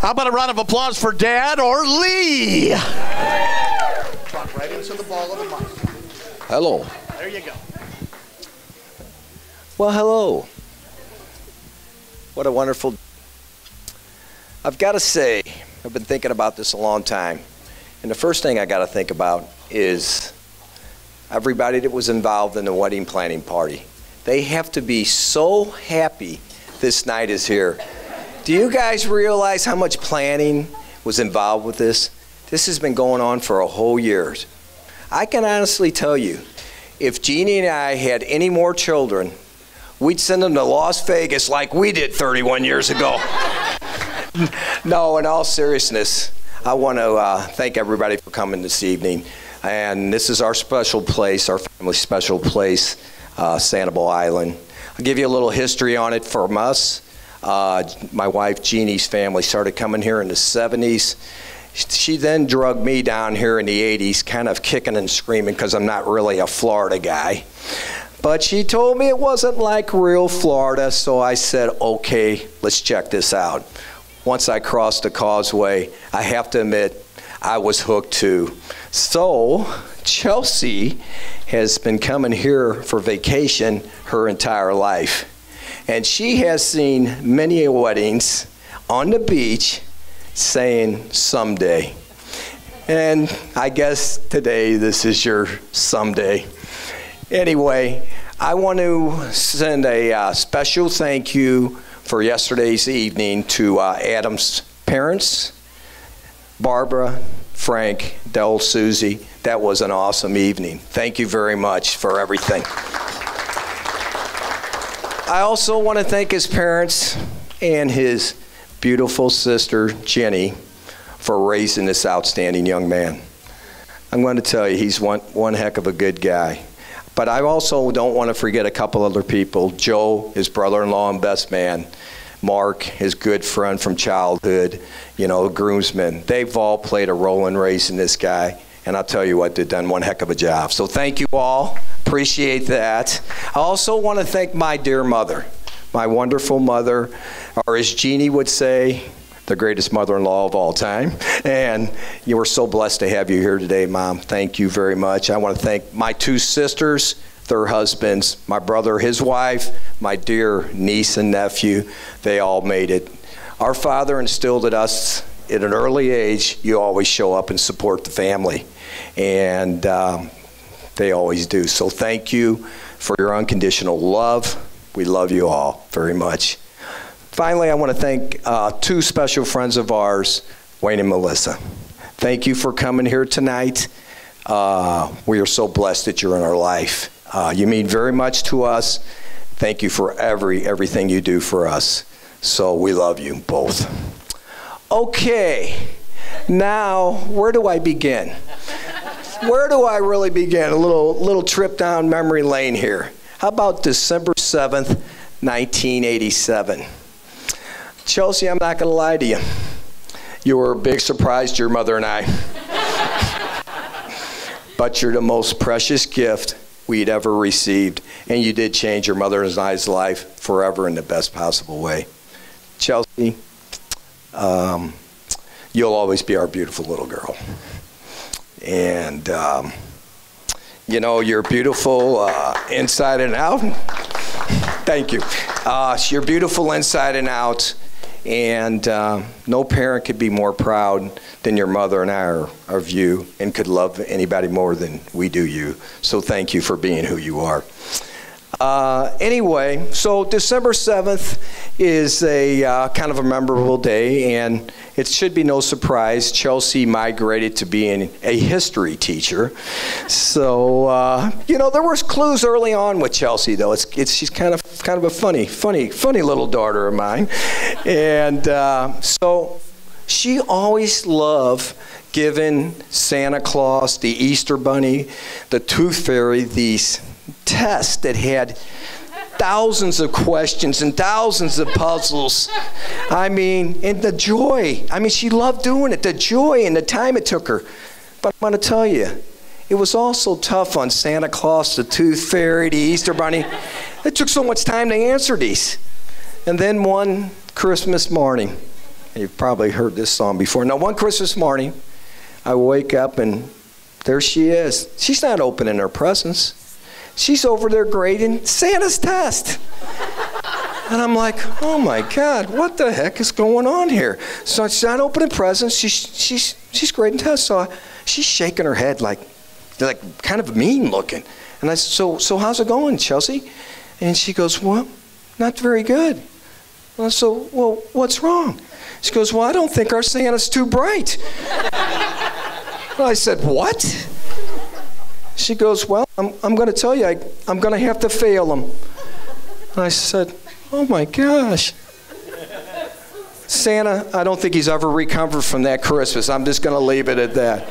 How about a round of applause for Dad or Lee? Talk right into the ball of the mic. Hello. There you go. Well, hello. What a wonderful... I've got to say, I've been thinking about this a long time. And the first thing I got to think about is everybody that was involved in the wedding planning party. They have to be so happy this night is here. Do you guys realize how much planning was involved with this? This has been going on for a whole year. I can honestly tell you, if Jeannie and I had any more children, we'd send them to Las Vegas like we did 31 years ago. No, in all seriousness, I want to thank everybody for coming this evening. And this is our special place, our family special place, Sanibel Island. I'll give you a little history on it from us. My wife Jeannie's family started coming here in the 70s. She then drugged me down here in the 80s, kind of kicking and screaming because I'm not really a Florida guy. But she told me it wasn't like real Florida, so I said, okay, let's check this out. Once I crossed the causeway, I have to admit, I was hooked too. So Chelsea has been coming here for vacation her entire life. And she has seen many weddings on the beach saying someday. And I guess today this is your someday. Anyway, I want to send a special thank you for yesterday's evening to Adam's parents, Barbara, Frank, Del, Susie. That was an awesome evening. Thank you very much for everything. I also want to thank his parents and his beautiful sister, Jenny, for raising this outstanding young man. I'm going to tell you, he's one heck of a good guy. But I also don't want to forget a couple other people. Joe, his brother-in-law and best man. Mark, his good friend from childhood. You know, groomsmen. They've all played a role in raising this guy. And I'll tell you what, they've done one heck of a job. So thank you all. Appreciate that. I also want to thank my dear mother, my wonderful mother, or as Jeannie would say, the greatest mother-in-law of all time. And you were so blessed to have you here today, Mom. Thank you very much. I want to thank my two sisters, their husbands, my brother, his wife, my dear niece and nephew. They all made it. Our father instilled in us at an early age, you always show up and support the family. And they always do. So thank you for your unconditional love. We love you all very much. Finally, I want to thank two special friends of ours, Wayne and Melissa. Thank you for coming here tonight. We are so blessed that you're in our life. You mean very much to us. Thank you for everything you do for us. So we love you both. Okay, now where do I begin? Where do I really begin? A little trip down memory lane here. How about December 7th, 1987? Chelsea, I'm not going to lie to you. You were a big surprise to your mother and I. But you're the most precious gift we'd ever received, and you did change your mother and I's life forever in the best possible way. Chelsea, you'll always be our beautiful little girl. And, you know, you're beautiful inside and out. Thank you. You're beautiful inside and out. And no parent could be more proud than your mother and I are of you, and could love anybody more than we do you. So thank you for being who you are. Anyway, so December 7th is a kind of a memorable day, and it should be no surprise Chelsea migrated to being a history teacher. So you know, there was clues early on with Chelsea, though. She's kind of a funny little daughter of mine, and so she always loved giving Santa Claus, the Easter Bunny, the Tooth Fairy these tests that had thousands of questions and thousands of puzzles. I mean, and the joy. I mean, she loved doing it, the joy and the time it took her. But I'm going to tell you, it was also tough on Santa Claus, the Tooth Fairy, the Easter Bunny. It took so much time to answer these. And then one Christmas morning, You've probably heard this song before. Now, one Christmas morning, I wake up and there she is. She's not opening her presents. She's over there grading Santa's test. And I'm like, oh my God, what the heck is going on here? So she's not opening presents. She's grading tests. So she's shaking her head like kind of mean looking. And I said, so how's it going, Chelsea? And she goes, well, not very good. So, well, what's wrong? She goes, well, I don't think our Santa's too bright. I said, what? She goes, well, I'm going to tell you, I'm going to have to fail him. And I said, oh my gosh. Santa, I don't think he's ever recovered from that Christmas. I'm just going to leave it at that.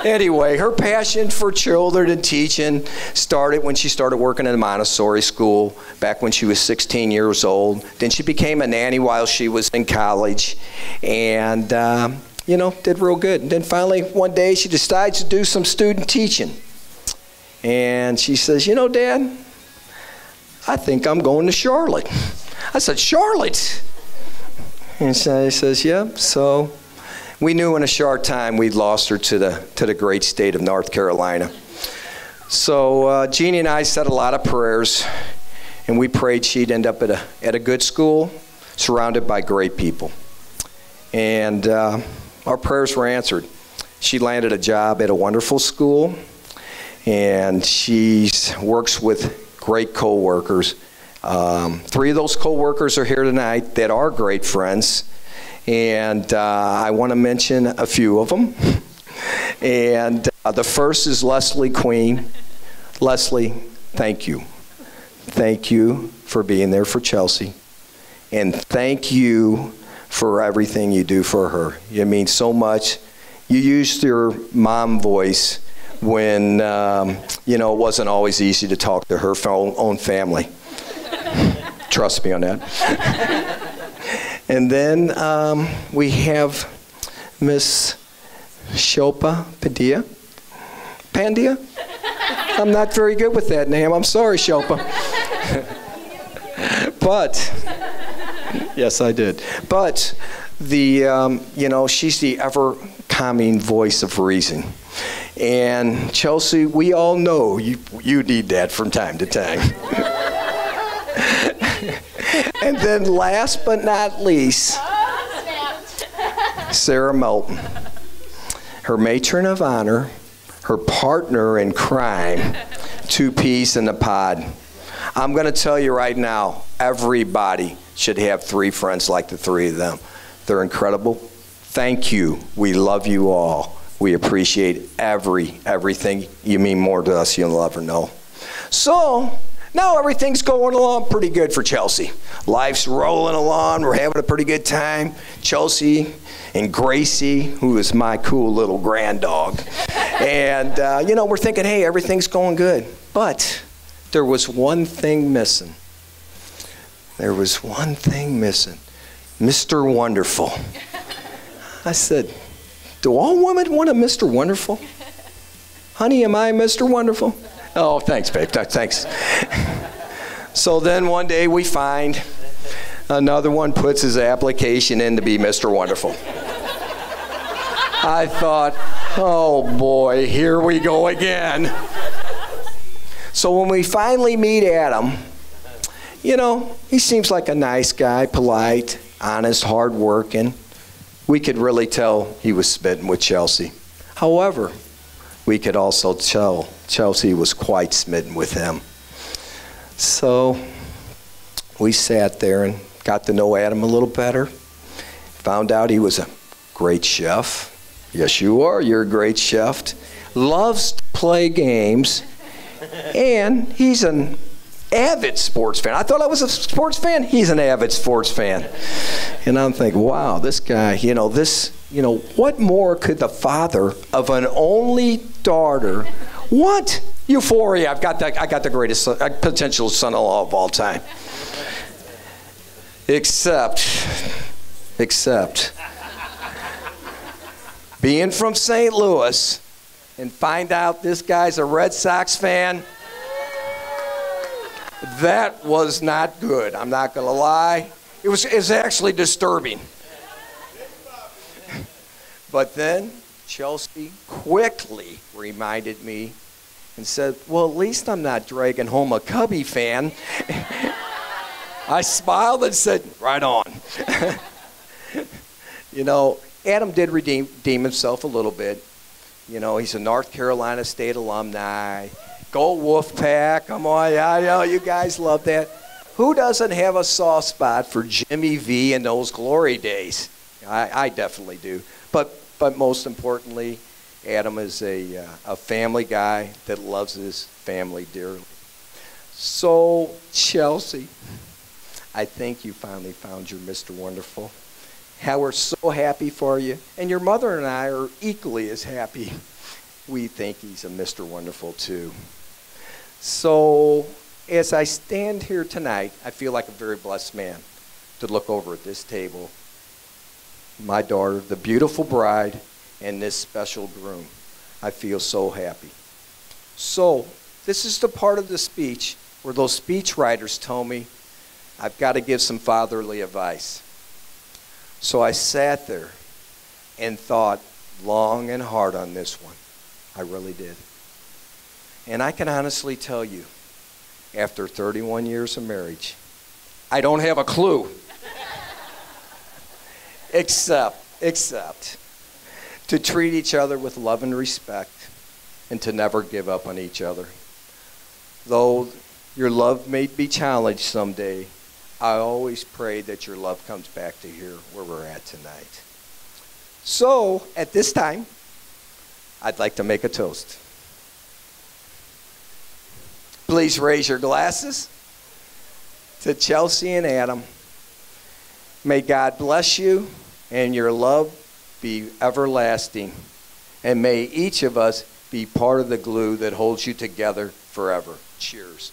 Anyway, her passion for children and teaching started when she started working in a Montessori school back when she was 16 years old. Then she became a nanny while she was in college and, did real good. And then finally, one day, she decides to do some student teaching. And she says, Dad, I think I'm going to Charlotte. I said, Charlotte? And she says, yep. So we knew in a short time we'd lost her to the great state of North Carolina. So Jeannie and I said a lot of prayers, and we prayed she'd end up at a good school, surrounded by great people. And our prayers were answered. She landed a job at a wonderful school, and she works with great co-workers. 3 of those co-workers are here tonight that are great friends. And I want to mention a few of them. And the first is Leslie Queen. Leslie, thank you. Thank you for being there for Chelsea. And thank you for everything you do for her. You mean so much. You used your mom voice when, it wasn't always easy to talk to her own family. Trust me on that. And then we have Miss Shilpa Pandya? I'm not very good with that name. I'm sorry, Shilpa. But, yes, I did. But, she's the ever-calming voice of reason. And, Chelsea, we all know you need that from time to time. And then last but not least, Sarah Melton, her matron of honor, her partner in crime, 2 peas in a pod. I'm going to tell you right now, everybody should have 3 friends like the 3 of them. They're incredible. Thank you. We love you all. We appreciate everything. You mean more to us, you'll never know. So, now everything's going along pretty good for Chelsea. Life's rolling along. We're having a pretty good time. Chelsea and Gracie, who is my cool little grand dog. And, we're thinking, hey, everything's going good. But there was one thing missing. There was one thing missing. Mr. Wonderful. I said, do all women want a Mr. Wonderful? Honey, am I Mr. Wonderful? Oh, thanks, babe. Thanks. So then one day we find another one puts his application in to be Mr. Wonderful. I thought, oh boy, here we go again. So when we finally meet Adam, he seems like a nice guy, polite, honest, hardworking. We could really tell he was smitten with Chelsea. However, we could also tell Chelsea was quite smitten with him. So we sat there and got to know Adam a little better. Found out he was a great chef. Yes, you are. You're a great chef. Loves to play games. And he's an avid sports fan. I thought I was a sports fan. He's an avid sports fan. And I'm thinking, wow, this guy, what more could the father of an only daughter want? Euphoria. I got the greatest potential son-in-law of all time. Except being from St. Louis and find out this guy's a Red Sox fan. That was not good. I'm not going to lie. It was actually disturbing. But then Chelsea quickly reminded me and said, well, at least I'm not dragging home a Cubby fan. I smiled and said, right on. You know, Adam did redeem himself a little bit. You know, he's a North Carolina State alumni. Go Wolfpack, come on, yeah, I know you guys love that. Who doesn't have a soft spot for Jimmy V in those glory days? I definitely do. But most importantly, Adam is a family guy that loves his family dearly. So, Chelsea, I think you finally found your Mr. Wonderful. How we're so happy for you. And your mother and I are equally as happy. We think he's a Mr. Wonderful too. So as I stand here tonight, I feel like a very blessed man to look over at this table. My daughter, the beautiful bride, and this special groom. I feel so happy. So this is the part of the speech where those speech writers tell me I've got to give some fatherly advice. So I sat there and thought long and hard on this one. I really did. And I can honestly tell you, after 31 years of marriage, I don't have a clue. except to treat each other with love and respect and to never give up on each other. Though your love may be challenged someday, I always pray that your love comes back to here where we're at tonight. So, at this time, I'd like to make a toast. Please raise your glasses to Chelsea and Adam. May God bless you and your love be everlasting. And may each of us be part of the glue that holds you together forever. Cheers.